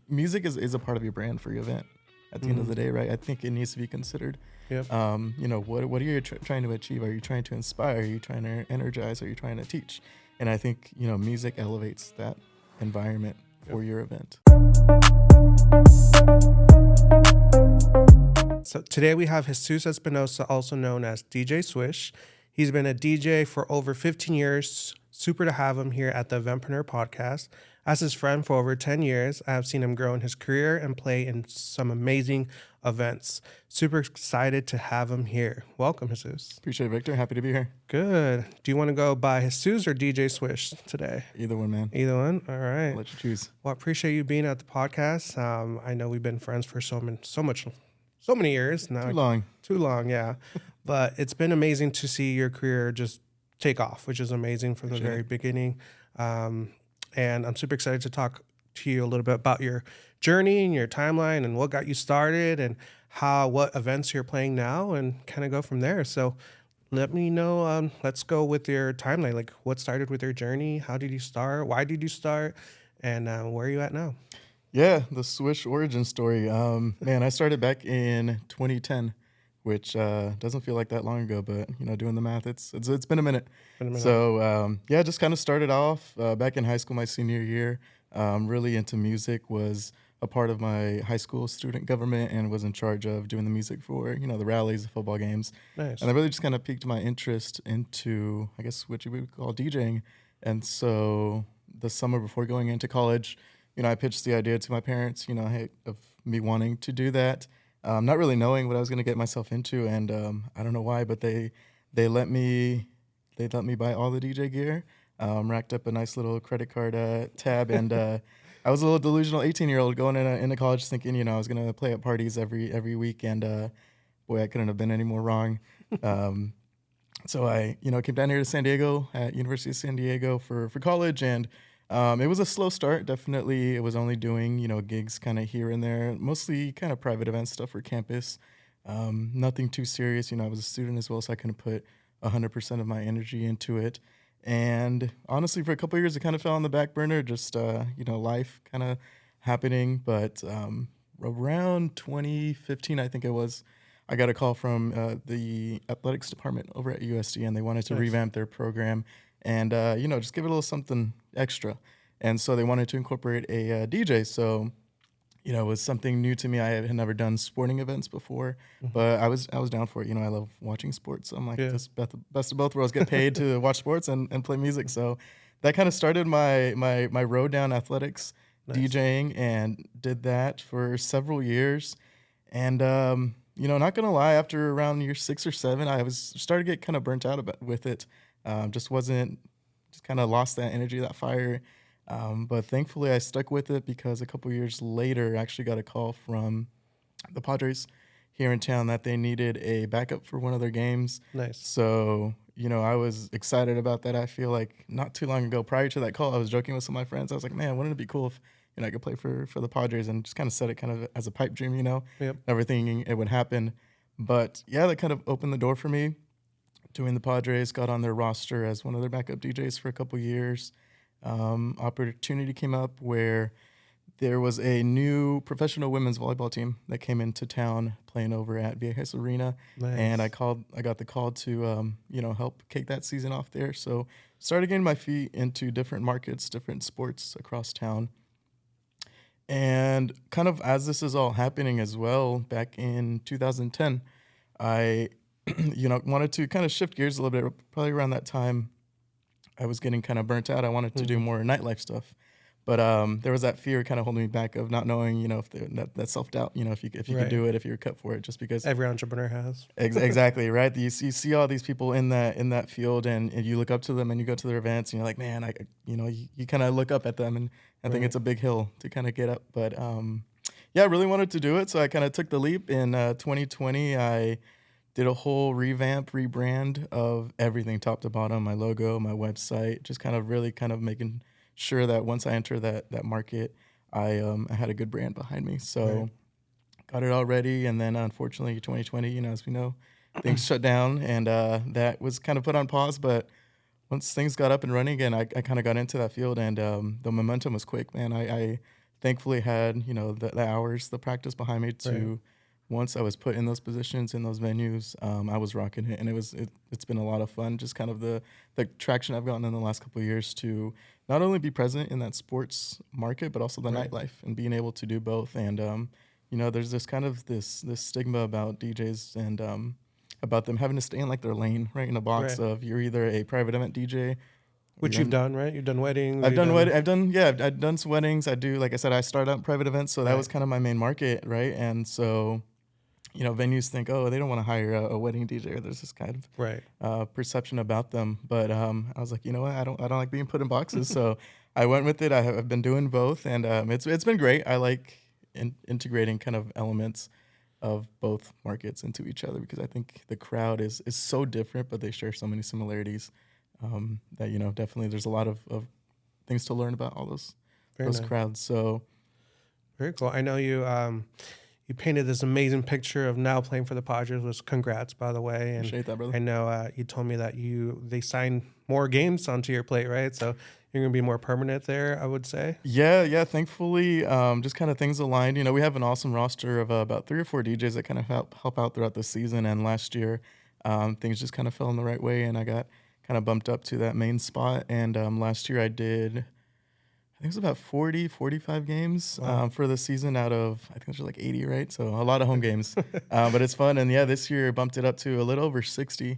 Music is a part of your brand for your event. At the end of the day, right? I think it needs to be considered. Yep. What are you trying to achieve? Are you trying to inspire? Are you trying to energize? Are you trying to teach? And I think, music elevates that environment for your event. So today we have Jesus Espinosa, also known as DJ Swish. He's been a DJ for over 15 years. Super to have him here at the Eventpreneur Podcast. As his friend for over 10 years, I have seen him grow in his career and play in some amazing events. Super excited to have him here. Welcome, Jesus. Appreciate it, Victor. Happy to be here. Good. Do you want to go by Jesus or DJ Swish today? Either one, man. Either one? All right. I'll let you choose. Well, I appreciate you being at the podcast. I know we've been friends for so many years now. Too long, yeah. But it's been amazing to see your career just take off, which is amazing from the very beginning. And I'm super excited to talk to you a little bit about your journey and your timeline and what got you started and what events you're playing now and kind of go from there. So let me know, let's go with your timeline. Like, what started with your journey? How did you start? Why did you start? And where are you at now? Yeah, the Swish origin story. Man, I started back in 2010, which doesn't feel like that long ago, but doing the math, it's been a minute. So just kind of started off back in high school, my senior year. Really into music, was a part of my high school student government and was in charge of doing the music for the rallies, the football games. Nice. And that really just kind of piqued my interest into, I guess, what you would call DJing. And so the summer before going into college, I pitched the idea to my parents, hey, of me wanting to do that. Not really knowing what I was going to get myself into, and I don't know why, but they let me buy all the DJ gear. Racked up a nice little credit card tab, and I was a little delusional 18-year-old going into college, thinking I was going to play at parties every week, and boy, I couldn't have been any more wrong. So I came down here to San Diego at University of San Diego for college, and it was a slow start, definitely. It was only doing, gigs kind of here and there, mostly kind of private event stuff for campus. Nothing too serious. I was a student as well, so I couldn't put 100% of my energy into it. And honestly, for a couple of years, it kind of fell on the back burner, just, life kind of happening. But around 2015, I think it was, I got a call from the athletics department over at USD, and they wanted to revamp their program and, just give it a little something extra. And so they wanted to incorporate a DJ. So, it was something new to me. I had never done sporting events before, but I was down for it. I love watching sports. So I'm like, this best of both worlds, get paid to watch sports and play music. So that kind of started my road down athletics, DJing, and did that for several years. And, not going to lie, after around year 6 or 7, I started to get kind of burnt out with it. Just kind of lost that energy, that fire. But thankfully I stuck with it because a couple years later I actually got a call from the Padres here in town that they needed a backup for one of their games. Nice. So, I was excited about that. I feel like not too long ago, prior to that call, I was joking with some of my friends. I was like, man, wouldn't it be cool if I could play for the Padres, and just kind of set it kind of as a pipe dream, never thinking it would happen. But yeah, that kind of opened the door for me. Doing the Padres, got on their roster as one of their backup DJs for a couple years. Opportunity came up where there was a new professional women's volleyball team that came into town playing over at Viejas Arena. Nice. And I got the call to, help kick that season off there. So started getting my feet into different markets, different sports across town. And kind of as this is all happening as well, back in 2010, I, wanted to kind of shift gears a little bit. Probably around that time, I was getting kind of burnt out. I wanted to do more nightlife stuff. But there was that fear kind of holding me back of not knowing, if that self-doubt, if you could do it, if you're cut for it, just because every entrepreneur has. Exactly, right? You see all these people in that field, and you look up to them, and you go to their events, and you're like, man, you kind of look up at them, and I think it's a big hill to kind of get up. But I really wanted to do it, so I kind of took the leap. In 2020, I did a whole rebrand of everything, top to bottom, my logo, my website, just kind of really kind of making sure that once I enter that market, I had a good brand behind me. So got it all ready. And then unfortunately 2020, as we know, things shut down, and that was kind of put on pause. But once things got up and running again, I kind of got into that field, and the momentum was quick, man. I thankfully had, you know, the hours, the practice behind me to, once I was put in those positions, in those venues, I was rocking it. And it's been a lot of fun, just kind of the traction I've gotten in the last couple of years to not only be present in that sports market, but also the nightlife and being able to do both. And, you know, there's this kind of this stigma about DJs and about them having to stay in like their lane, right, in a box of you're either a private event DJ, which you've done, right? You've done weddings. I've done some weddings. I do, like I said, I started out in private events, so that was kind of my main market, right? And so, you know, venues think, oh, they don't want to hire a wedding DJ, or there's this kind of perception about them. But I was like, you know what, I don't like being put in boxes, so I went with it. I've been doing both, and it's been great. I like integrating kind of elements of both markets into each other, because I think the crowd is so different, but they share so many similarities. That, you know, definitely there's a lot of things to learn about all those crowds. So very cool. I know you you painted this amazing picture of now playing for the Padres, which congrats, by the way. And appreciate that, brother. I know you told me that they signed more games onto your plate, right? So you're going to be more permanent there, I would say. Yeah. Thankfully, just kind of things aligned. You know, we have an awesome roster of about 3 or 4 DJs that kind of help out throughout the season. And last year, things just kind of fell in the right way, and I got kind of bumped up to that main spot. And last year I did, I think it was about 40, 45 games for the season out of, I think it was like 80, right? So a lot of home games, but it's fun. And yeah, this year bumped it up to a little over 60.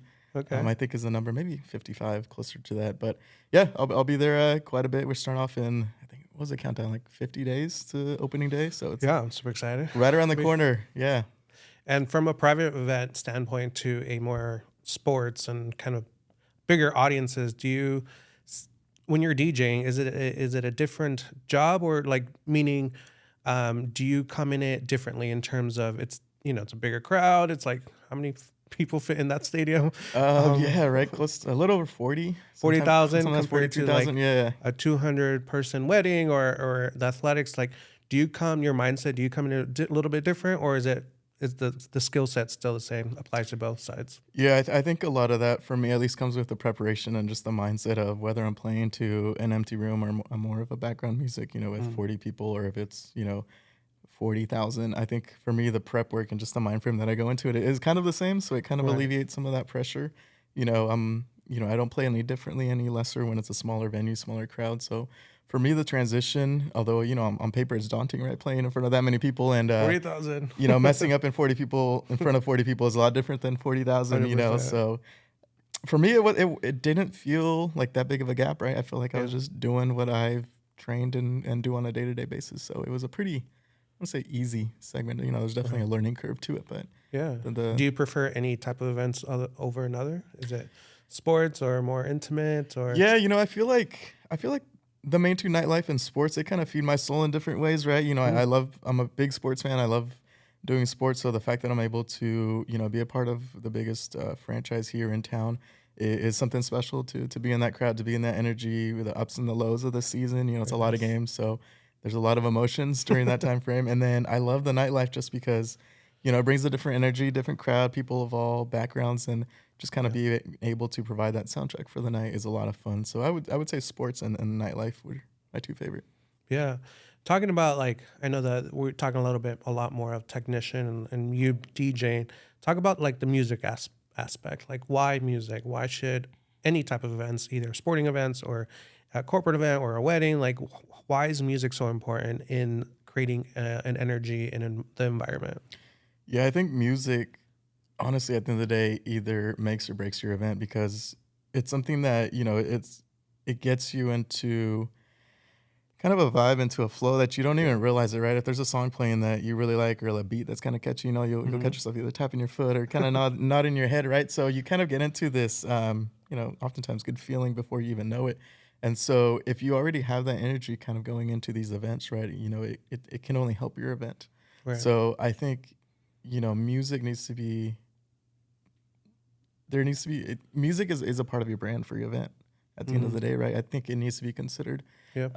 I think is the number, maybe 55, closer to that. But yeah, I'll be there quite a bit. We're starting off in, I think, what was the countdown, like 50 days to opening day? So it's I'm super excited. Right around the corner, yeah. And from a private event standpoint to a more sports and kind of bigger audiences, when you're DJing, is it a different job, or like, meaning, do you come in it differently in terms of it's a bigger crowd? It's like, how many people fit in that stadium? Close to a little over 40,000 compared to like a 200 person wedding or the athletics. Like, your mindset, do you come in a little bit different, or is the skill set still the same, applies to both sides? Yeah, I think a lot of that for me at least comes with the preparation and just the mindset of whether I'm playing to an empty room or more of a background music, you know, with 40 people, or if it's, you know, 40,000. I think for me, the prep work and just the mind frame that I go into it is kind of the same. So it kind of alleviates some of that pressure. You know, I don't play any differently, any lesser when it's a smaller venue, smaller crowd. So for me, the transition, although, you know, on paper it's daunting, right? Playing in front of that many people and 40,000. You know, messing up in front of 40 people is a lot different than 40,000. You know, so for me, it didn't feel like that big of a gap, right? I feel like I was just doing what I've trained and do on a day-to-day basis. So it was a pretty, I would say, easy segment. You know, there's definitely a learning curve to it, but do you prefer any type of events over another? Is it sports or more intimate, or? Yeah, you know, I feel like the main two, nightlife and sports, they kind of feed my soul in different ways, right? You know, I'm a big sports fan. I love doing sports. So the fact that I'm able to, you know, be a part of the biggest franchise here in town is something special to be in that crowd, to be in that energy with the ups and the lows of the season. You know, it's a lot of games. So there's a lot of emotions during that time frame. And then I love the nightlife just because, you know, it brings a different energy, different crowd, people of all backgrounds, and just kind of be able to provide that soundtrack for the night is a lot of fun. So I would say sports and nightlife were my two favorite. Yeah. Talking about, like, I know that we're talking a lot more of technician and you DJing. Talk about like the music aspect, like why music? Why should any type of events, either sporting events or a corporate event or a wedding, like why is music so important in creating an energy in the environment? Yeah, I think music, honestly, at the end of the day, either makes or breaks your event, because it's something that, you know, it gets you into kind of a vibe, into a flow that you don't even realize it, right? If there's a song playing that you really like, or a beat that's kind of catchy, you know, you'll catch yourself either tapping your foot or kind of nodding your head, right? So you kind of get into this, you know, oftentimes good feeling before you even know it. And so if you already have that energy kind of going into these events, right, you know, it can only help your event. Right. So I think, you know, music needs to be, music is a part of your brand for your event at the end of the day, right? I think it needs to be considered. Yeah.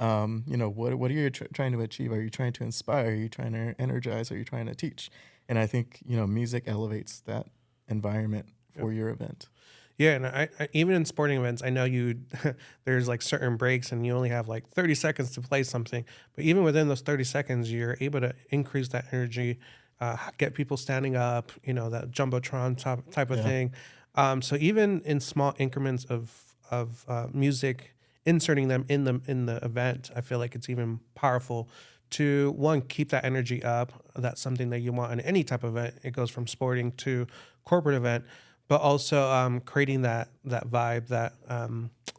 You know, what are you trying to achieve? Are you trying to inspire? Are you trying to energize? Are you trying to teach? And I think, you know, music elevates that environment for your event. Yeah, and I even in sporting events, I know there's like certain breaks, and you only have like 30 seconds to play something. But even within those 30 seconds, you're able to increase that energy, get people standing up, that jumbotron type of Yeah. thing. So even in small increments of music, inserting them in the event, I feel like it's even powerful to one, keep that energy up. That's something that you want in any type of event. It goes from sporting to corporate event, but also creating that vibe that,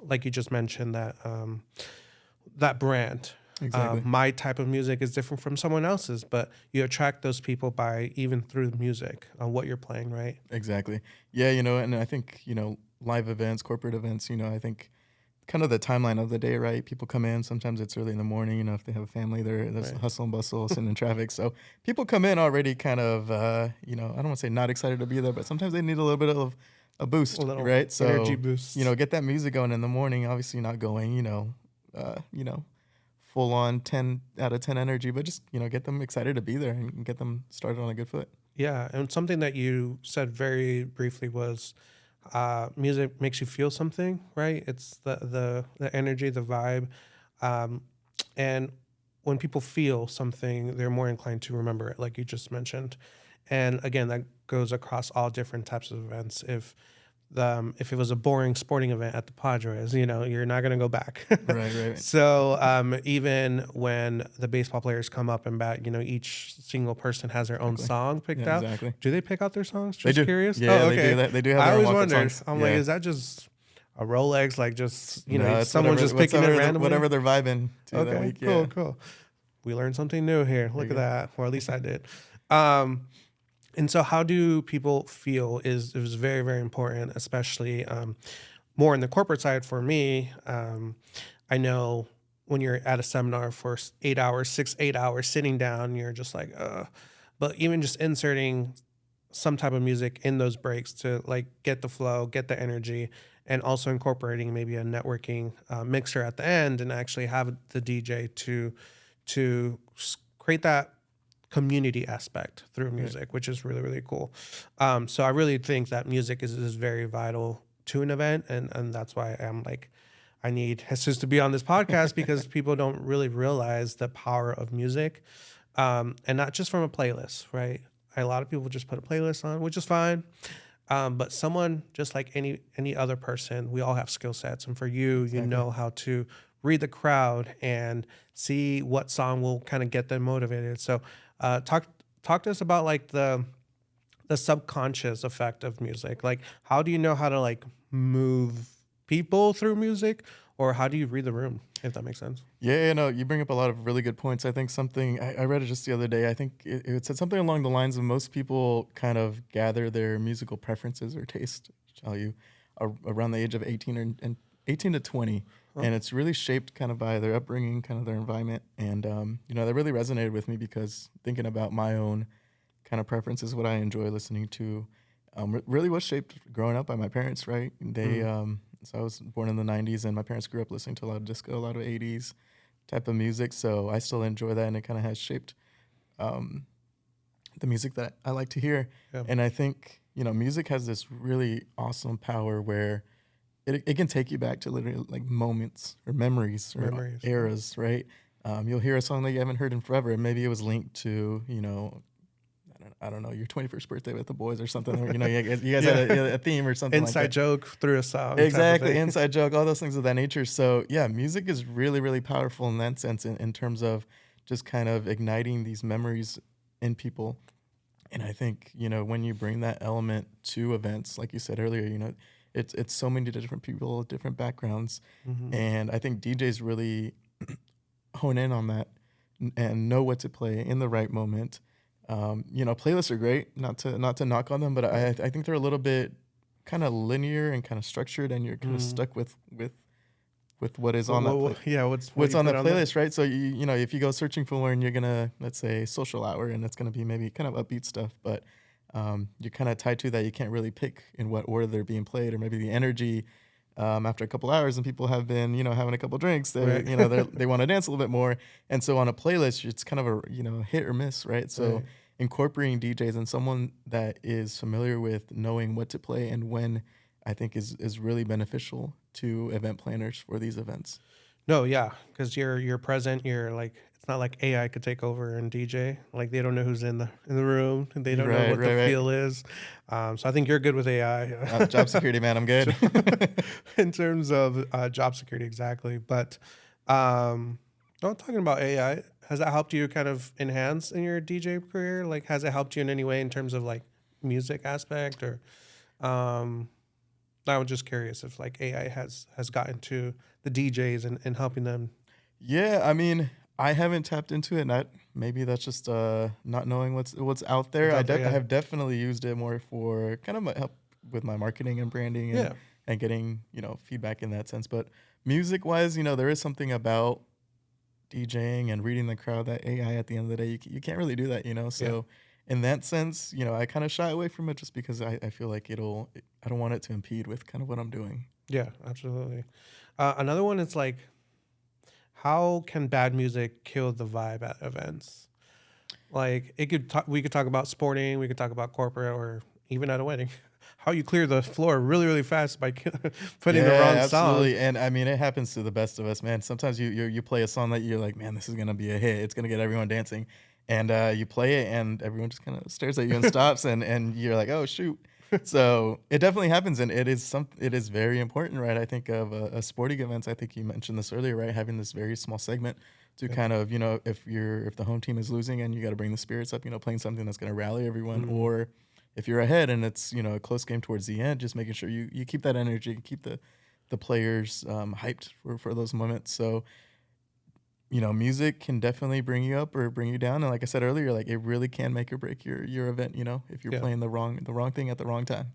like you just mentioned, that brand. Exactly. My type of music is different from someone else's, but you attract those people by even through the music on what you're playing, right? Exactly. Yeah, and I think, live events, corporate events, I think kind of the timeline of the day, right? People come in, sometimes it's early in the morning, if they have a family, there's Right. hustle and bustle, sitting in traffic. So people come in already kind of, I don't want to say not excited to be there, but sometimes they need a little bit of a boost, A little right? So, energy boost. get that music going in the morning, obviously not going, full on 10 out of 10 energy, but just, get them excited to be there and get them started on a good foot. Yeah, and something that you said very briefly was music makes you feel something, right? It's the energy, the vibe, and when people feel something, they're more inclined to remember it, like you just mentioned. And again, that goes across all different types of events. If it was a boring sporting event at the Padres, you're not going to go back. Right. So even when the baseball players come up and bat, each single person has their own song picked out. Exactly. Do they pick out their songs? Just They do. curious. Yeah, oh, okay. they do that. They do have I their own always walk-up wondered. songs. I'm Yeah. like, is that just a Rolex? Like just It's someone whatever- just picking it whatever randomly. whatever they're vibing to that Okay, week. cool, Yeah. cool. We learned something new here. Look you at go. that. Or at least I did. And so how do people feel is very, very important, especially more in the corporate side for me. I know when you're at a seminar for 8 hours, 8 hours sitting down, you're just like, but even just inserting some type of music in those breaks to like get the flow, get the energy, and also incorporating maybe a networking mixer at the end and actually have the DJ to create that community aspect through music, which is really, really cool. So I really think that music is very vital to an event. And that's why I'm like, I need Jesus to be on this podcast because people don't really realize the power of music. And not just from a playlist, right? A lot of people just put a playlist on, which is fine. But someone just like any other person, we all have skill sets. And for you, you know how to read the crowd and see what song will kind of get them motivated. So talk to us about like the subconscious effect of music. Like, how do you know how to like move people through music, or how do you read the room, if that makes sense? Yeah, no, you bring up a lot of really good points. I think something, I read it just the other day. I think it said something along the lines of most people kind of gather their musical preferences or taste, shall you, around the age of 18 and 18 to 20. Huh. And it's really shaped kind of by their upbringing, kind of their environment. And, that really resonated with me because thinking about my own kind of preferences, what I enjoy listening to, really was shaped growing up by my parents, right? They, so I was born in the 90s, and my parents grew up listening to a lot of disco, a lot of 80s type of music. So I still enjoy that, and it kind of has shaped the music that I like to hear. Yeah. And I think, music has this really awesome power where it can take you back to literally like moments or memories or eras, right? You'll hear a song that you haven't heard in forever, and maybe it was linked to, I don't know, your 21st birthday with the boys or something. Or, you guys had a theme or something inside like that. joke through a song. Exactly, inside joke, all those things of that nature. So, yeah, music is really, really powerful in that sense in terms of just kind of igniting these memories in people. And I think, when you bring that element to events, like you said earlier, it's so many different people, different backgrounds. Mm-hmm. And I think DJs really hone in on that and know what to play in the right moment. Playlists are great, not to knock on them, but I think they're a little bit kind of linear and kind of structured, and you're kind of stuck with what is on that playlist. Yeah, what's on the playlist, right? So if you go searching for one, you're gonna, let's say, social hour, and it's gonna be maybe kind of upbeat stuff, but you're kind of tied to that. You can't really pick in what order they're being played, or maybe the energy. After a couple hours and people have been, having a couple drinks, they want to dance a little bit more. And so on a playlist, it's kind of a, hit or miss, right? So incorporating DJs and someone that is familiar with knowing what to play and when I think is really beneficial to event planners for these events. No, yeah, because you're present. You're like, it's not like AI could take over and DJ. Like they don't know who's in the room, and they don't know what the feel is. So I think you're good with AI. Job security, man, I'm good. In terms of job security, exactly. But talking about AI, has that helped you kind of enhance in your DJ career? Like, has it helped you in any way in terms of like music aspect or? I was just curious if like AI has gotten to the DJs and helping them. Yeah, I mean, I haven't tapped into it. Maybe that's just not knowing what's out there. I have definitely used it more for kind of help with my marketing and branding and getting, feedback in that sense. But music wise, there is something about DJing and reading the crowd that AI at the end of the day, you can't really do that, So in that sense, I kind of shy away from it just because I feel like I don't want it to impede with kind of what I'm doing. Yeah, absolutely. Another one is like, how can bad music kill the vibe at events? Like we could talk about sporting, we could talk about corporate, or even at a wedding. How you clear the floor really, really fast by putting the wrong absolutely. song. And I mean, it happens to the best of us, man. Sometimes you play a song that you're like, man, this is gonna be a hit. It's gonna get everyone dancing, and you play it, and everyone just kind of stares at you and stops, and you're like, oh shoot. So it definitely happens, and it is very important, right? I think of a sporting events. I think you mentioned this earlier, right? Having this very small segment to kind of, if the home team is losing and you got to bring the spirits up, playing something that's going to rally everyone, or if you're ahead and it's a close game towards the end, just making sure you keep that energy, keep the players hyped for those moments. So music can definitely bring you up or bring you down. And like I said earlier, like it really can make or break your event, if you're playing the wrong thing at the wrong time.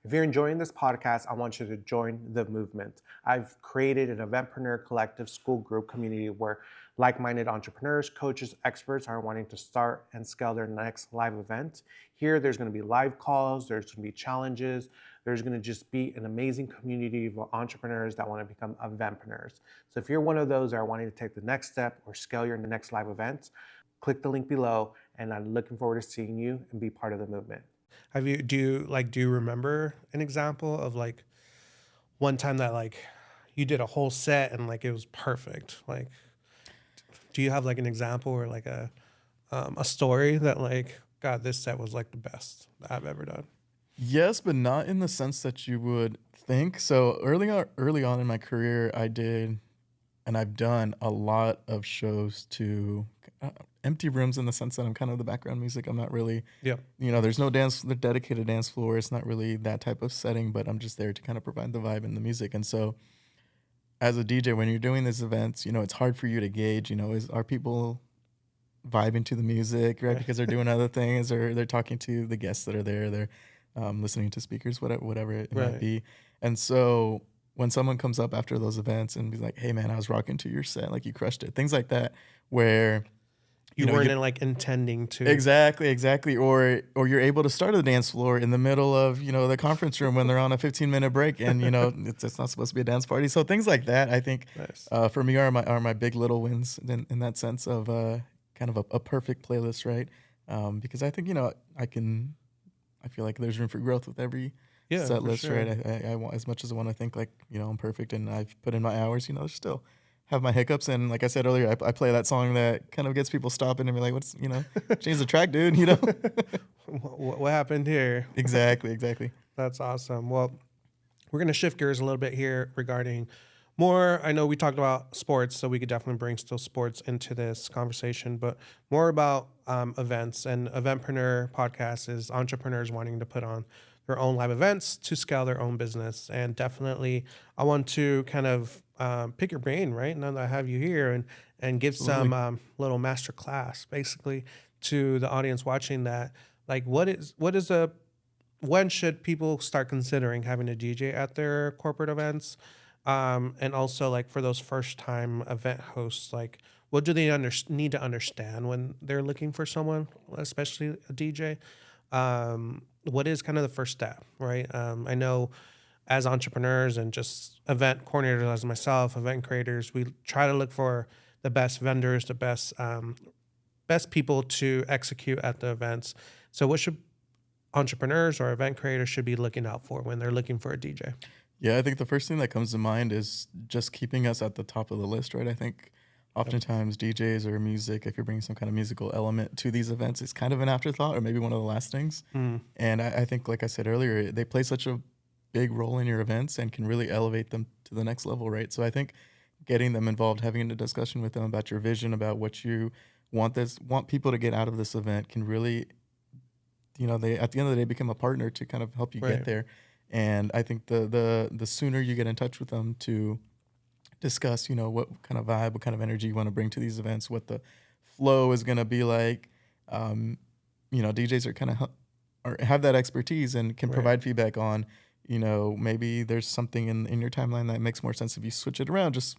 If you're enjoying this podcast, I want you to join the movement. I've created an Eventpreneur collective school group community where like-minded entrepreneurs, coaches, experts are wanting to start and scale their next live event. Here, there's going to be live calls, there's going to be challenges, there's going to just be an amazing community of entrepreneurs that want to become eventpreneurs. So if you're one of those that are wanting to take the next step or scale your next live event, click the link below, and I'm looking forward to seeing you and be part of the movement. Do you remember an example of like one time that like you did a whole set and like it was perfect? Like, do you have like an example or like a story that like, God, this set was like the best that I've ever done? Yes, but not in the sense that you would think. So early on in my career, I did, and I've done a lot of shows to empty rooms in the sense that I'm kind of the background music. I'm not really, there's no the dedicated dance floor. It's not really that type of setting, but I'm just there to kind of provide the vibe and the music. And so as a DJ, when you're doing these events, it's hard for you to gauge, are people vibing to the music, right? Because they're doing other things, or they're talking to the guests that are there. They're listening to speakers, whatever it might be. And so when someone comes up after those events and be like, hey man, I was rocking to your set, like you crushed it, things like that, where you weren't like intending to. Exactly. Or you're able to start the dance floor in the middle of, the conference room when they're on a 15-minute break and, it's not supposed to be a dance party. So things like that, I think, for me are my big little wins in that sense of kind of a perfect playlist, right? Because I think, I feel like there's room for growth with every set list, right? I want, as much as I want to think like, I'm perfect and I've put in my hours, still have my hiccups. And like I said earlier, I play that song that kind of gets people stopping and be like, what's, change the track, dude, What happened here? Exactly. That's awesome. Well, we're going to shift gears a little bit here regarding more. I know we talked about sports, so we could definitely bring still sports into this conversation, but more about events. And Eventpreneur Podcast is entrepreneurs wanting to put on their own live events to scale their own business. And definitely, I want to kind of pick your brain, right? Now that I have you here, and give some little master class, basically, to the audience watching that. Like, when should people start considering having a DJ at their corporate events? And also, like, for those first-time event hosts, like, what do they need to understand when they're looking for someone, especially a DJ? What is kind of the first step, right? I know as entrepreneurs and just event coordinators as myself, event creators, we try to look for the best vendors, the best people to execute at the events. So what should entrepreneurs or event creators should be looking out for when they're looking for a DJ? Yeah, I think the first thing that comes to mind is just keeping us at the top of the list, right? I think oftentimes DJs or music, if you're bringing some kind of musical element to these events, it's kind of an afterthought or maybe one of the last things. And I think, like I said earlier, they play such a big role in your events and can really elevate them to the next level, right? So I think getting them involved, having a discussion with them about your vision, about what you want people to get out of this event can really, they at the end of the day become a partner to kind of help you get there. And I think the sooner you get in touch with them to discuss, what kind of vibe, what kind of energy you want to bring to these events, what the flow is going to be like. DJs are kind of or have that expertise and can provide feedback on, maybe there's something in your timeline that makes more sense if you switch it around, just,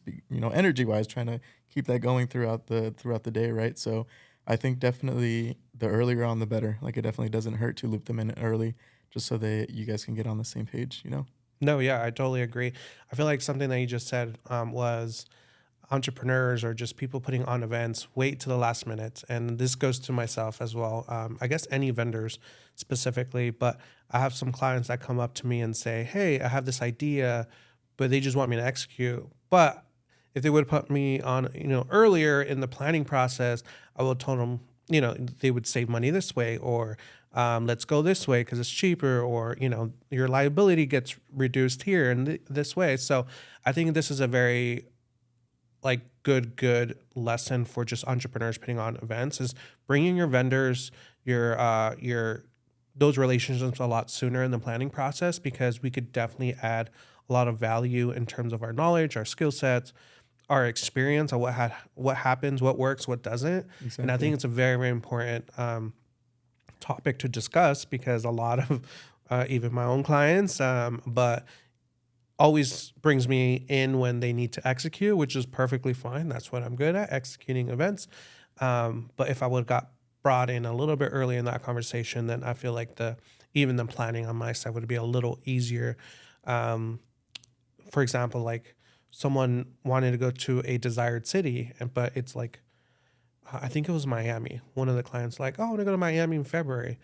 energy wise, trying to keep that going throughout the day. Right. So I think definitely the earlier on, the better. Like, it definitely doesn't hurt to loop them in early just so that you guys can get on the same page, No, yeah, I totally agree. I feel like something that you just said was entrepreneurs or just people putting on events wait to the last minute. And this goes to myself as well. I guess any vendors specifically, but I have some clients that come up to me and say, hey, I have this idea, but they just want me to execute. But if they would put me on, earlier in the planning process, I would tell them, they would save money this way, or let's go this way because it's cheaper, or, your liability gets reduced here and this way. So I think this is a very good lesson for just entrepreneurs putting on events, is bringing your vendors, your those relationships a lot sooner in the planning process, because we could definitely add a lot of value in terms of our knowledge, our skill sets, our experience on what happens, what works, what doesn't. Exactly. And I think it's a very, very important topic to discuss, because a lot of even my own clients, but always brings me in when they need to execute, which is perfectly fine. That's what I'm good at, executing events. But if I would have got brought in a little bit early in that conversation, then I feel like even the planning on my side would be a little easier. For example, like someone wanted to go to a desired city, but it's like, I think it was Miami. One of the clients like, oh, I want to go to Miami in February.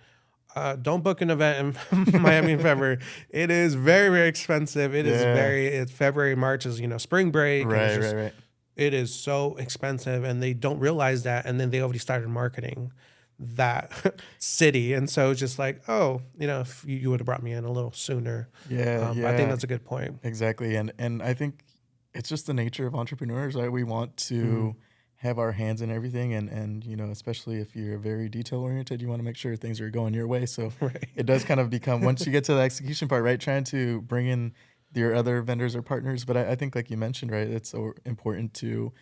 Don't book an event in Miami in February. It is very, very expensive. It's February, March is, spring break. Right. It is so expensive, and they don't realize that. And then they already started marketing that city. And so it's just like, oh, if you would have brought me in a little sooner. I think that's a good point. Exactly. And I think it's just the nature of entrepreneurs, right? We want to have our hands in everything, and especially if you're very detail oriented, you want to make sure things are going your way. So it does kind of become, once you get to the execution part, right, trying to bring in your other vendors or partners. But I think, like you mentioned, right, it's so important to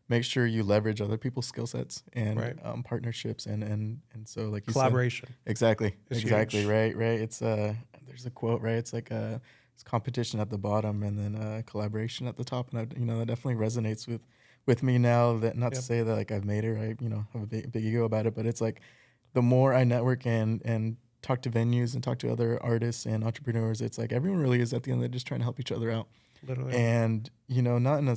make sure you leverage other people's skill sets and partnerships, and so, like you collaboration. Said, exactly huge. right. It's there's a quote, right? It's like it's competition at the bottom and then collaboration at the top, and that definitely resonates with me now. That not to say that like I've made it, I have a big ego about it, but it's like the more I network and talk to venues and talk to other artists and entrepreneurs, it's like everyone really is at the end of the day just trying to help each other out. Literally. And not in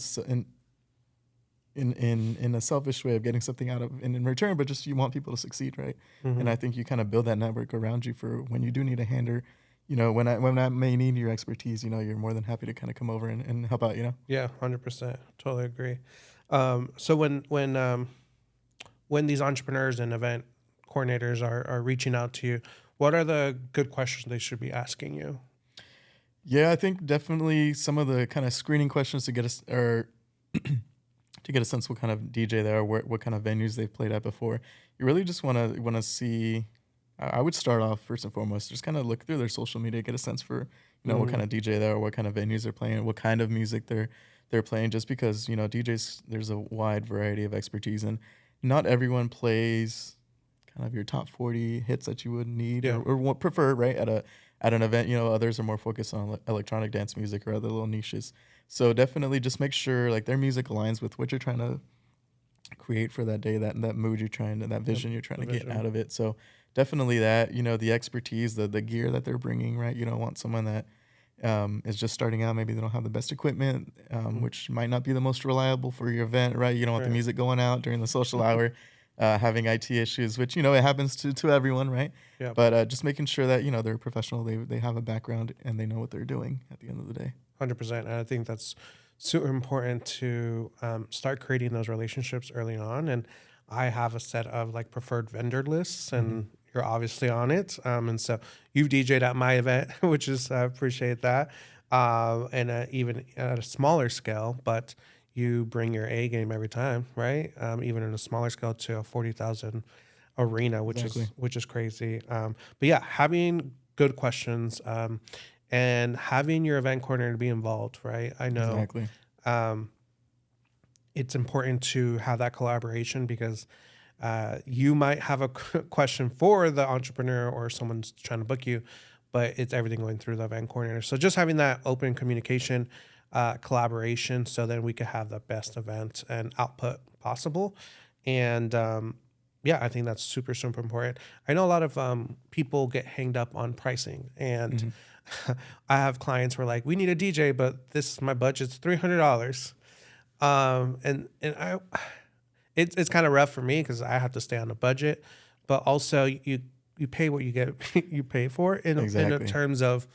a selfish way of getting something out of in return, but just you want people to succeed, right? And I think you kind of build that network around you for when you do need a hand, or when I may need your expertise, you're more than happy to kind of come over and help out. Yeah, 100%, totally agree. So when these entrepreneurs and event coordinators are reaching out to you, what are the good questions they should be asking you? Yeah, I think definitely some of the kind of screening questions to get us or to get a sense what kind of DJ they are, what kind of venues they've played at before. You really just want to see. I would start off first and foremost, just kind of look through their social media, get a sense for what kind of DJ they are, what kind of venues they're playing, what kind of music they're playing. Just because DJs, there's a wide variety of expertise, and not everyone plays kind of your top 40 hits that you would need or prefer, right, at an event. Others are more focused on electronic dance music or other little niches. So definitely just make sure like their music aligns with what you're trying to create for that day, that mood you're trying to, that vision you're trying to get out of it. So definitely that, the expertise, the gear that they're bringing, right? You don't want someone that is just starting out. Maybe they don't have the best equipment, which might not be the most reliable for your event, right? You don't want the music going out during the social hour. having IT issues, which, you know, it happens to everyone, right? Yeah. But just making sure that, you know, they're professional, they have a background and they know what they're doing at the end of the day. 100%. And I think that's super important to start creating those relationships early on. And I have a set of like preferred vendor lists, and you're obviously on it. And so you've DJ'd at my event, which is, I appreciate that. And even at a smaller scale, but you bring your A game every time, right? Even in a smaller scale to a 40,000 arena, which is crazy. But yeah, having good questions, and having your event coordinator be involved, right? I know it's important to have that collaboration, because you might have a question for the entrepreneur or someone's trying to book you, but it's everything going through the event coordinator. So just having that open communication, collaboration, so then we could have the best event and output possible. And yeah, I think that's super, super important. I know a lot of people get hanged up on pricing, and I have clients who are like, we need a DJ, but my budget's $300. And it's kind of rough for me because I have to stay on a budget, but also you pay what you get, you pay for in terms of,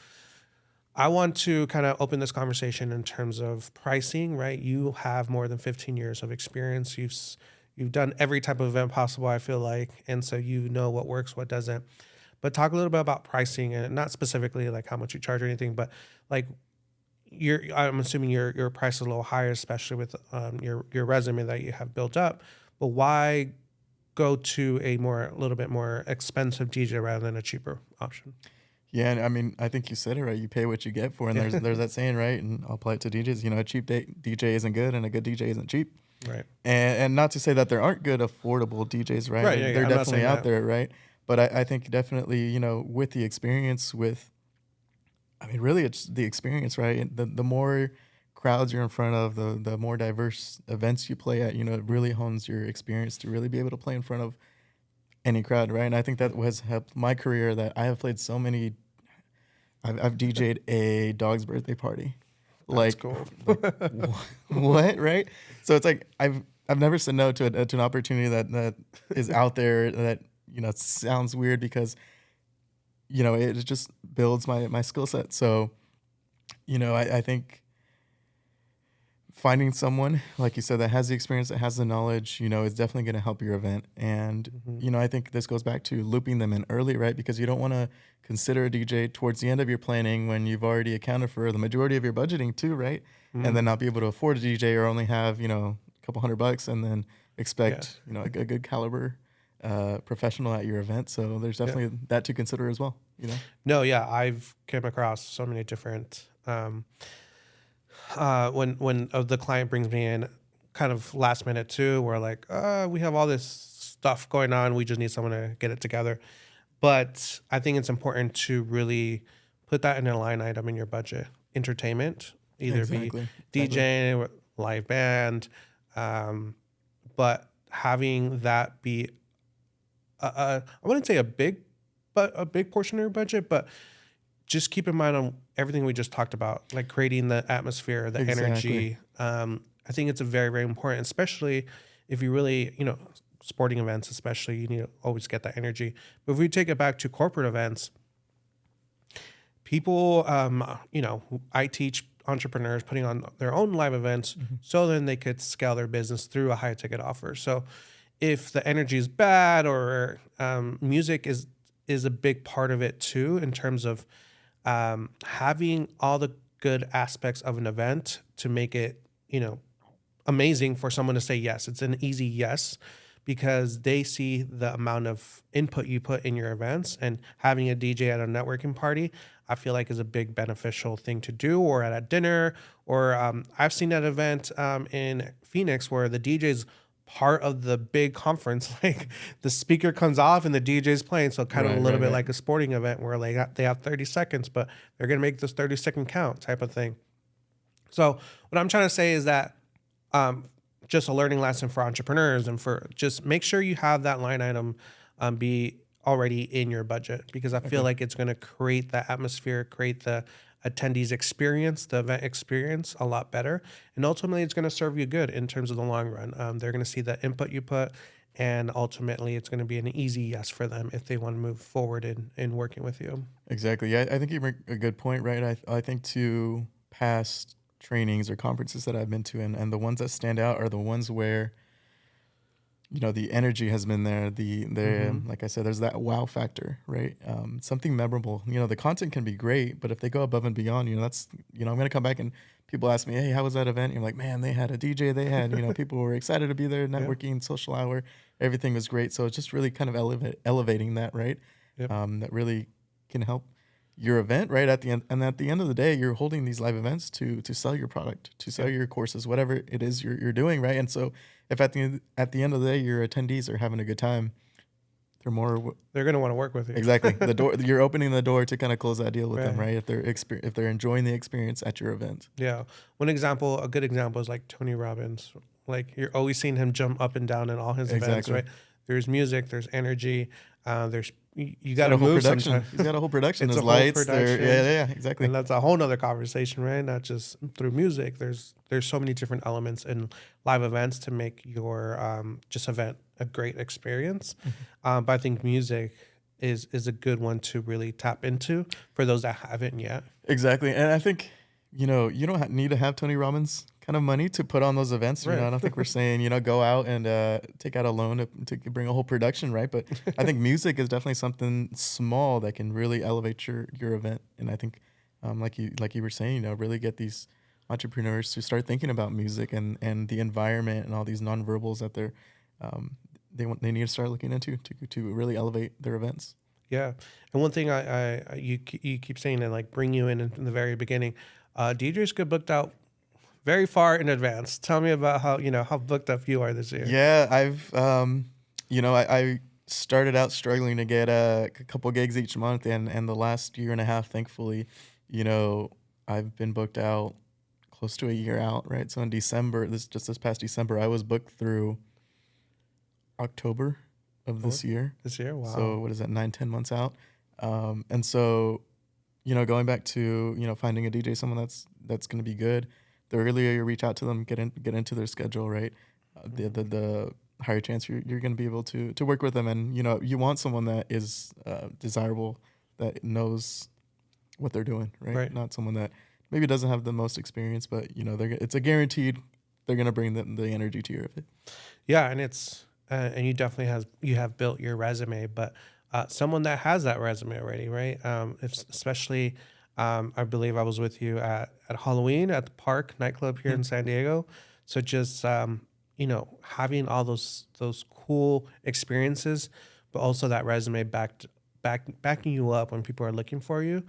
I want to kind of open this conversation in terms of pricing, right? You have more than 15 years of experience. You've done every type of event possible, I feel like. And so you know what works, what doesn't. But talk a little bit about pricing, and not specifically like how much you charge or anything, but like I'm assuming your price is a little higher, especially with your resume that you have built up. But why go to a little bit more expensive DJ rather than a cheaper option? Yeah, and I mean, I think you said it right. You pay what you get for, and there's that saying, right? And I'll apply it to DJs. You know, a cheap DJ isn't good, and a good DJ isn't cheap. Right. And not to say that there aren't good, affordable DJs, right? Right. They're definitely out there, right? But I think definitely, you know, with the experience, really it's the experience, right? And the more crowds you're in front of, the more diverse events you play at, you know, it really hones your experience to really be able to play in front of any crowd, right? And I think that has helped my career, that I have played so many. I've DJ'd a dog's birthday party. That's cool. What, right? So it's like I've never said no to an opportunity that is out there that, you know, sounds weird, because, you know, it just builds my skill set. So, you know, I think finding someone, like you said, that has the experience, that has the knowledge, you know, is definitely going to help your event. And, you know, I think this goes back to looping them in early, right? Because you don't want to consider a DJ towards the end of your planning when you've already accounted for the majority of your budgeting too, right? And then not be able to afford a DJ, or only have, you know, a couple $100, and then expect, you know, a good caliber professional at your event. So there's definitely that to consider as well, you know? No, yeah, I've came across so many different, when the client brings me in kind of last minute too, we're like, we have all this stuff going on, we just need someone to get it together. But I think it's important to really put that in a line item in your budget. Entertainment, either be DJ, live band, but having that be I wouldn't say a big portion of your budget, but just keep in mind on everything we just talked about, like creating the atmosphere, the energy. I think it's a very, very important, especially if you really, you know, sporting events, especially, you need to always get that energy. But if we take it back to corporate events, people, you know, I teach entrepreneurs putting on their own live events so then they could scale their business through a high ticket offer. So if the energy is bad, or music is a big part of it too, in terms of having all the good aspects of an event to make it, you know, amazing for someone to say yes. It's an easy yes, because they see the amount of input you put in your events, and having a DJ at a networking party, I feel like is a big beneficial thing to do, or at a dinner, or I've seen that event in Phoenix where the DJ's part of the big conference, like the speaker comes off and the DJ's playing. So kind of a little bit like a sporting event where they have 30 seconds, but they're going to make this 30-second count type of thing. So what I'm trying to say is that just a learning lesson for entrepreneurs, and for just make sure you have that line item be already in your budget, because I feel like it's going to create that atmosphere, create the attendees experience, the event experience a lot better. And ultimately it's going to serve you good in terms of the long run. They're going to see the input you put, And ultimately, it's going to be an easy yes for them if they want to move forward in working with you. Exactly. Yeah, I think you make a good point, right? I think to past trainings or conferences that I've been to, and the ones that stand out are the ones where, the energy has been there. Like I said, there's that wow factor, right? Something memorable. The content can be great, but if they go above and beyond, that's, I'm going to come back and people ask me, hey, how was that event? And you're like, man, they had a DJ. They had, people were excited to be there, networking, social hour. Everything was great. So it's just really kind of elevating that, right? Yep. That really can help your event, right? At the end, and at the end of the day, you're holding these live events to sell your product, to sell your courses, whatever it is you're doing, right? And so if at the end of the day your attendees are having a good time, they're going to want to work with you. Exactly. The door, you're opening the door to kind of close that deal with them, right? If they're enjoying the experience at your event. Yeah. A good example is like Tony Robbins. Like you're always seeing him jump up and down in all his events, right? There's music, there's energy, you got to move sometimes. He's got a whole production. There's lights. Yeah, exactly. And that's a whole nother conversation, right? Not just through music. There's so many different elements in live events to make your just event a great experience. But I think music is a good one to really tap into for those that haven't yet. Exactly. And I think, you don't need to have Tony Robbins kind of money to put on those events. Right. I don't think we're saying, go out and take out a loan to bring a whole production, right? But I think music is definitely something small that can really elevate your event. And I think, like you were saying, really get these entrepreneurs to start thinking about music and the environment and all these nonverbals that they need to start looking into to really elevate their events. Yeah. And one thing you keep saying, and like bring you in the very beginning, DJs get booked out very far in advance. Tell me about how booked up you are this year. Yeah, I've, I started out struggling to get a couple gigs each month, and the last year and a half, thankfully, I've been booked out close to a year out, right? So in December, this past December, I was booked through October of this year. This year, wow. So what is that, 9-10 months out? And so, going back to, finding a DJ, someone that's going to be good. The earlier you reach out to them, get into their schedule, right? The higher chance you're going to be able to work with them. And, you want someone that is desirable, that knows what they're doing, right? Not someone that maybe doesn't have the most experience, but, it's a guaranteed they're going to bring the energy to your event. Yeah, and it's and you definitely have built your resume, but someone that has that resume already, right? Especially. I believe I was with you at Halloween at the Park nightclub here in San Diego. So just, having all those cool experiences, but also that resume backing you up when people are looking for you.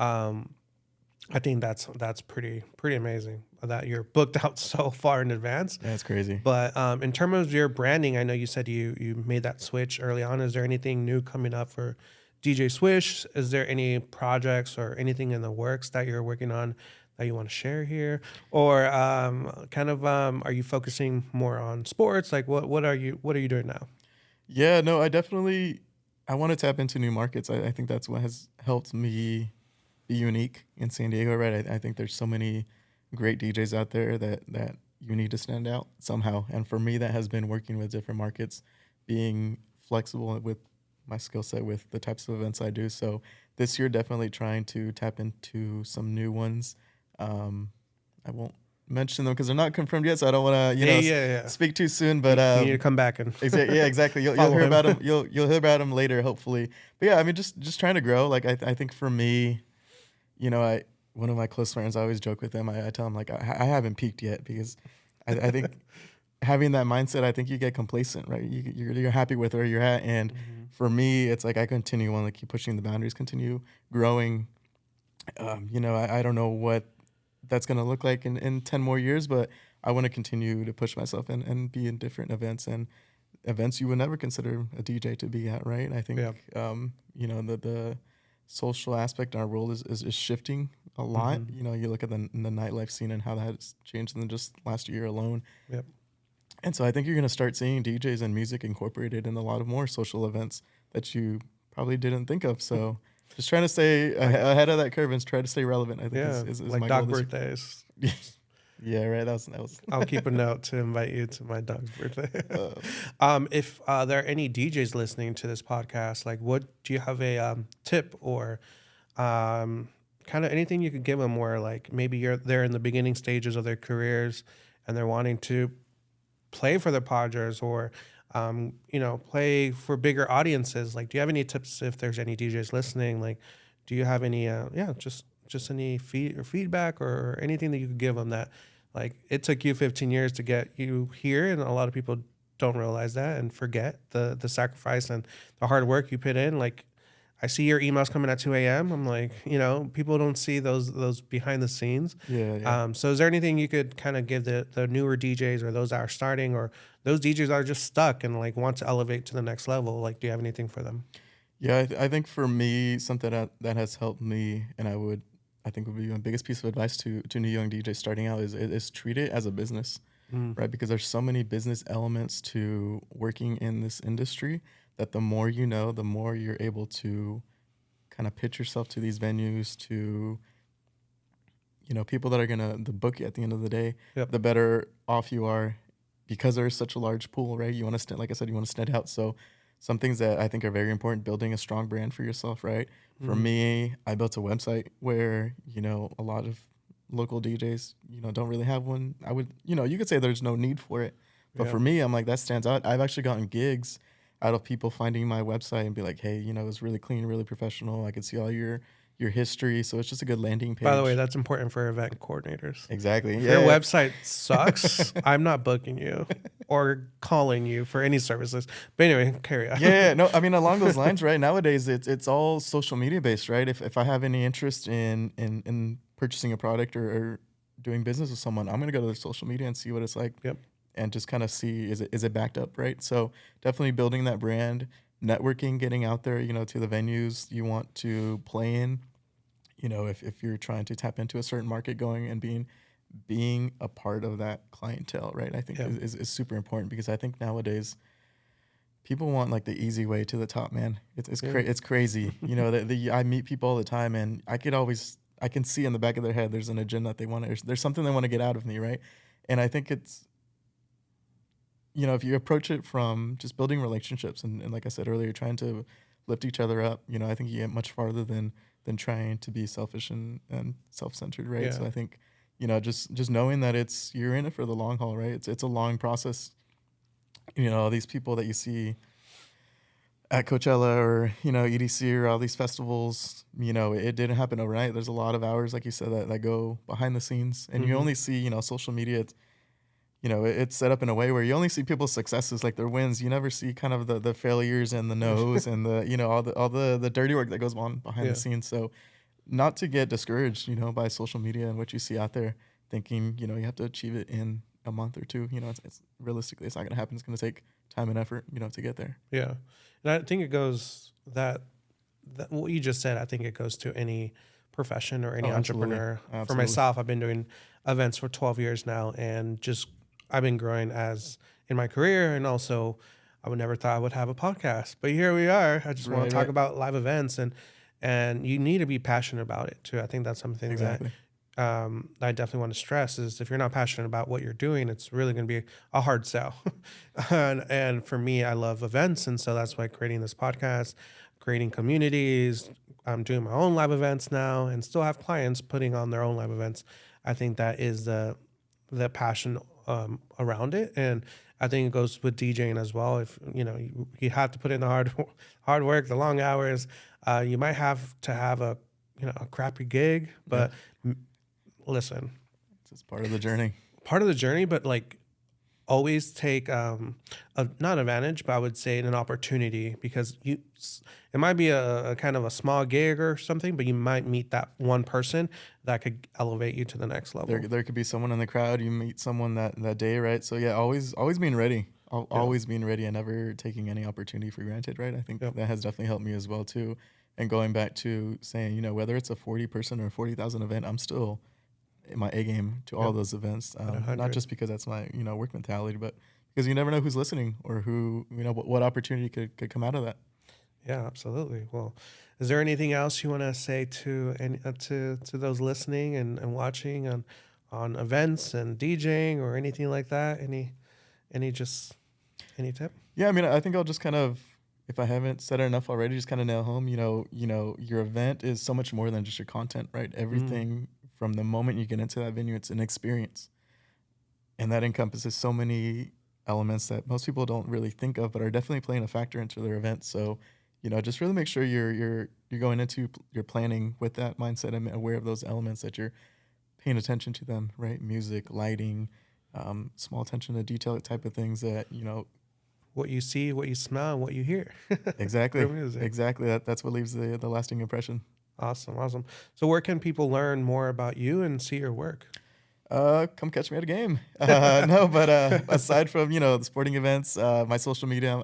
I think that's pretty amazing that you're booked out so far in advance. That's crazy. But in terms of your branding, I know you said you made that switch early on. Is there anything new coming up for DJ Swish? Is there any projects or anything in the works that you're working on that you want to share here? Or are you focusing more on sports? Like what are you doing now? Yeah, no, I want to tap into new markets. I think that's what has helped me be unique in San Diego, right? I think there's so many great DJs out there that you need to stand out somehow. And for me, that has been working with different markets, being flexible with my skill set with the types of events I do. So this year, definitely trying to tap into some new ones. I won't mention them because they're not confirmed yet, so I don't want to speak too soon. But you need to come back and exactly. You'll hear about them. You'll hear about them later, hopefully. But yeah, I mean, just trying to grow. Like I think for me, one of my close friends, I always joke with them. I tell them like I haven't peaked yet because I think having that mindset, I think you get complacent, right? You're happy with where you're at, and for me, it's like I continue on, like keep pushing the boundaries, continue growing. I don't know what that's going to look like in 10 more years, but I want to continue to push myself and be in different events and events you would never consider a DJ to be at, right? I think, the social aspect in our world is shifting a lot. You look at the nightlife scene and how that has changed in just last year alone. Yep. And so I think you're going to start seeing DJs and music incorporated in a lot of more social events that you probably didn't think of. So just trying to stay ahead of that curve and try to stay relevant, I think is like my dog goal. Birthdays. Yeah, right. That was. I'll keep a note to invite you to my dog's birthday. If there are any DJs listening to this podcast, like, what do you have a tip or kind of anything you could give them where, like, maybe they're in the beginning stages of their careers and they're wanting to play for the Padres or play for bigger audiences? Like, do you have any tips if there's any DJs listening? Like, do you have any just any feedback or anything that you could give them that, like, it took you 15 years to get you here, and a lot of people don't realize that and forget the sacrifice and the hard work you put in. Like, I see your emails coming at 2 a.m. I'm like, people don't see those behind the scenes. Yeah. So is there anything you could kind of give the newer DJs or those that are starting or those DJs that are just stuck and like want to elevate to the next level? Like, do you have anything for them? Yeah, I think for me, something that has helped me, and I think would be my biggest piece of advice to new young DJs starting out is treat it as a business, right? Because there's so many business elements to working in this industry that the more you know, the more you're able to kind of pitch yourself to these venues, to people that are gonna book you at the end of the day. Yep. The better off you are, because there's such a large pool, right? You want to stand, like I said, you want to stand out. So some things that I think are very important: building a strong brand for yourself, right? For me, I built a website where a lot of local DJs don't really have one. I would you could say there's no need for it, but for me, I'm like, that stands out. I've actually gotten gigs out of people finding my website and be like, hey, it's really clean, really professional. I could see all your history. So it's just a good landing page. By the way, that's important for event coordinators. Exactly. If your website sucks, I'm not booking you or calling you for any services. But anyway, carry on. Yeah, no, I mean, along those lines, right? Nowadays, it's all social media based, right? If I have any interest in purchasing a product or doing business with someone, I'm going to go to their social media and see what it's like. Yep. And just kind of see, is it backed up, right? So definitely building that brand, networking, getting out there, to the venues you want to play in. If you're trying to tap into a certain market, going and being a part of that clientele, right? I think is super important, because I think nowadays people want like the easy way to the top, man. It's crazy. I meet people all the time, and I can see in the back of their head there's an agenda that they want to, there's something they want to get out of me, right? And I think it's, if you approach it from just building relationships and like I said earlier, trying to lift each other up, I think you get much farther than trying to be selfish and self-centered, right? Yeah. So I think, just knowing that you're in it for the long haul, right? It's a long process. All these people that you see at Coachella or, EDC or all these festivals, it didn't happen overnight. There's a lot of hours, like you said, that go behind the scenes, and you only see, social media, it's set up in a way where you only see people's successes, like their wins. You never see kind of the failures and the no's and the, all the dirty work that goes on behind the scenes. So not to get discouraged, by social media and what you see out there, thinking, you have to achieve it in a month or two. It's realistically, it's not going to happen. It's going to take time and effort, to get there. Yeah. And I think it goes that what you just said, I think it goes to any profession or any entrepreneur. Absolutely. For myself, I've been doing events for 12 years now, and I've been growing as in my career, and also I would never thought I would have a podcast, but here we are. I just want to talk about live events, and you need to be passionate about it too. I think that's something that I definitely want to stress is if you're not passionate about what you're doing, it's really going to be a hard sell. and for me, I love events, and so that's why creating this podcast, creating communities, I'm doing my own live events now, and still have clients putting on their own live events. I think that is the passion around it, and I think it goes with DJing as well. If you have to put in the hard work, the long hours, you might have to have a crappy gig, but listen, it's just part of the journey. But like always take not advantage, but I would say an opportunity, because it might be a kind of a small gig or something, but you might meet that one person that could elevate you to the next level. There could be someone in the crowd, you meet someone that day, right? So yeah, always being ready. Always being ready and never taking any opportunity for granted, right? I think that has definitely helped me as well too. And going back to saying, whether it's a 40-person or 40,000 event, I'm still in my A game to all those events. Not just because that's my, work mentality, but because you never know who's listening or who, what opportunity could come out of that. Yeah, absolutely. Well, is there anything else you want to say to those listening and watching on events and DJing or anything like that? Any tip? Yeah, I mean, I think I'll just kind of, if I haven't said it enough already, just kind of nail home, your event is so much more than just your content, right? Everything from the moment you get into that venue, it's an experience. And that encompasses so many elements that most people don't really think of, but are definitely playing a factor into their event. So, just really make sure you're going into your planning with that mindset and aware of those elements, that you're paying attention to them, right? Music, lighting, small attention to detail type of things that, what you see, what you smell, and what you hear. Exactly. Exactly. That's what leaves the lasting impression. Awesome. So where can people learn more about you and see your work? Come catch me at a game. But aside from, the sporting events, my social media,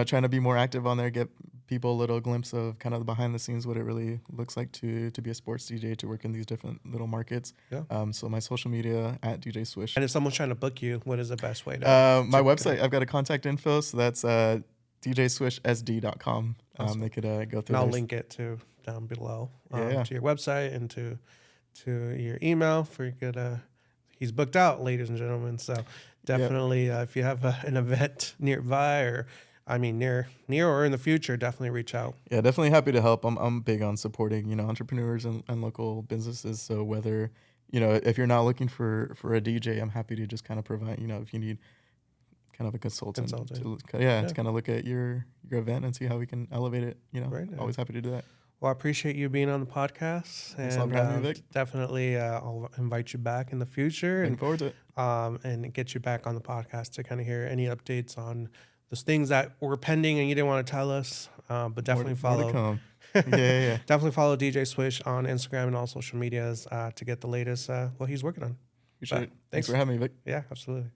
trying to be more active on there, get people a little glimpse of kind of the behind the scenes, what it really looks like to be a sports DJ, to work in these different little markets. Yeah. So my social media at DJ Swish. And if someone's trying to book you, what is the best way to? My website, I've got a contact info. So that's DJSwishSD.com. Awesome. They could go through. And I'll link it to down below to your website and to your email for good. He's booked out, ladies and gentlemen. So definitely, if you have an event nearby or near or in the future, definitely reach out. Yeah, definitely happy to help. I'm big on supporting, entrepreneurs and local businesses. So whether, if you're not looking for a DJ, I'm happy to just kind of provide, if you need kind of a consultant. To kind of look at your event and see how we can elevate it. Always happy to do that. Well, I appreciate you being on the podcast. Thanks a lot for having me, Vic. Definitely, I'll invite you back in the future. Looking forward to it. And get you back on the podcast to kind of hear any updates on those things that were pending and you didn't want to tell us. But definitely follow. Definitely follow DJ Swish on Instagram and all social medias to get the latest what he's working on. Appreciate it. Thanks for having me, Vic. Yeah, absolutely.